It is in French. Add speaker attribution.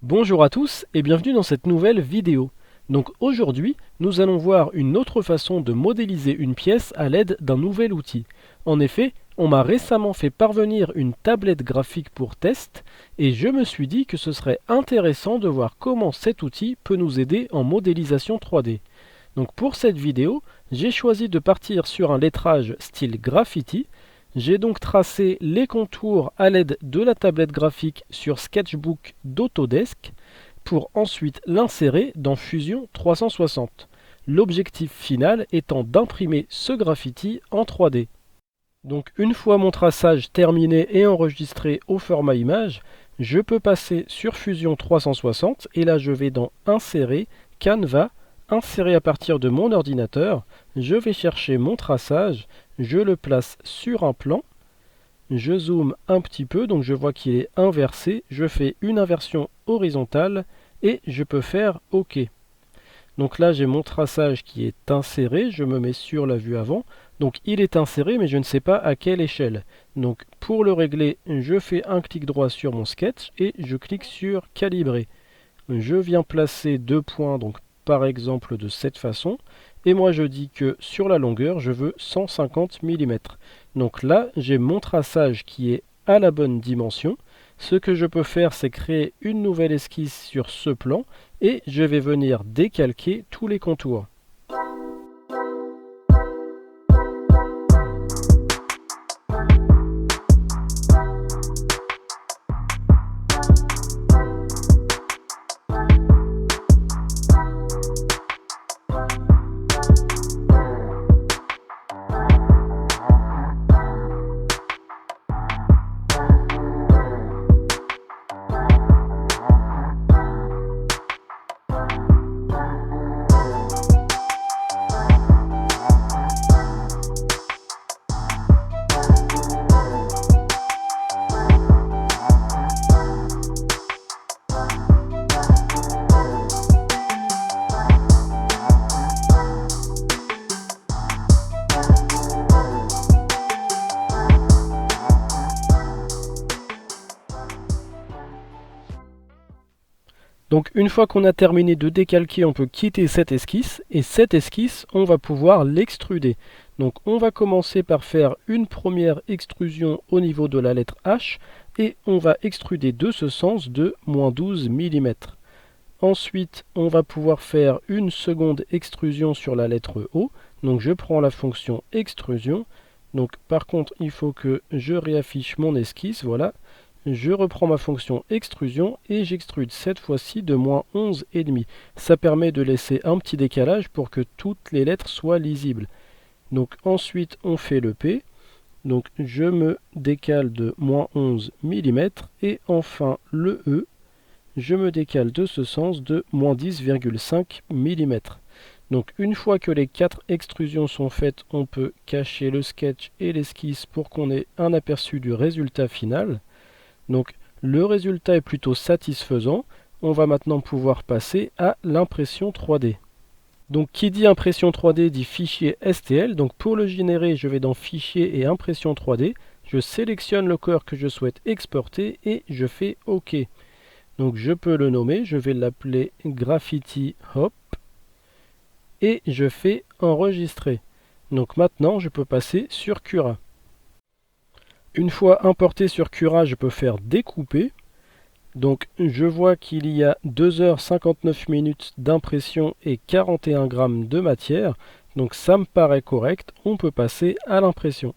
Speaker 1: Bonjour à tous et bienvenue dans cette nouvelle vidéo. Donc aujourd'hui, nous allons voir une autre façon de modéliser une pièce à l'aide d'un nouvel outil. En effet, on m'a récemment fait parvenir une tablette graphique pour test et je me suis dit que ce serait intéressant de voir comment cet outil peut nous aider en modélisation 3D. Donc pour cette vidéo, j'ai choisi de partir sur un lettrage style graffiti. J'ai donc tracé les contours à l'aide de la tablette graphique sur Sketchbook d'Autodesk pour ensuite l'insérer dans Fusion 360. L'objectif final étant d'imprimer ce graffiti en 3D. Donc une fois mon traçage terminé et enregistré au format image, je peux passer sur Fusion 360 et là je vais dans Insérer, Canva, Insérer à partir de mon ordinateur, je vais chercher mon traçage, je le place sur un plan, je zoome un petit peu, donc je vois qu'il est inversé, je fais une inversion horizontale et je peux faire OK. Donc là j'ai mon traçage qui est inséré, je me mets sur la vue avant, donc il est inséré mais je ne sais pas à quelle échelle. Donc pour le régler, je fais un clic droit sur mon sketch et je clique sur calibrer. Je viens placer deux points, donc par exemple de cette façon, et moi je dis que sur la longueur je veux 150 mm. Donc là j'ai mon traçage qui est à la bonne dimension. Ce que je peux faire, c'est créer une nouvelle esquisse sur ce plan et je vais venir décalquer tous les contours. Donc une fois qu'on a terminé de décalquer, on peut quitter cette esquisse et cette esquisse, on va pouvoir l'extruder. Donc on va commencer par faire une première extrusion au niveau de la lettre H et on va extruder de ce sens de -12 mm. Ensuite, on va pouvoir faire une seconde extrusion sur la lettre O. Donc je prends la fonction extrusion. Donc par contre, il faut que je réaffiche mon esquisse, voilà. Je reprends ma fonction extrusion et j'extrude cette fois-ci de -11,5. Ça permet de laisser un petit décalage pour que toutes les lettres soient lisibles. Donc ensuite on fait le P. Donc je me décale de -11 mm et enfin le E. Je me décale de ce sens de -10,5 mm. Donc une fois que les 4 extrusions sont faites, on peut cacher le sketch et l'esquisse pour qu'on ait un aperçu du résultat final. Donc le résultat est plutôt satisfaisant. On va maintenant pouvoir passer à l'impression 3D. Donc qui dit impression 3D dit fichier STL. Donc pour le générer, je vais dans Fichier et Impression 3D. Je sélectionne le corps que je souhaite exporter et je fais OK. Donc je peux le nommer, je vais l'appeler Graffiti Hop et je fais enregistrer. Donc maintenant je peux passer sur Cura. Une fois importé sur Cura, je peux faire découper. Donc je vois qu'il y a 2h59 d'impression et 41 grammes de matière. Donc ça me paraît correct, on peut passer à l'impression.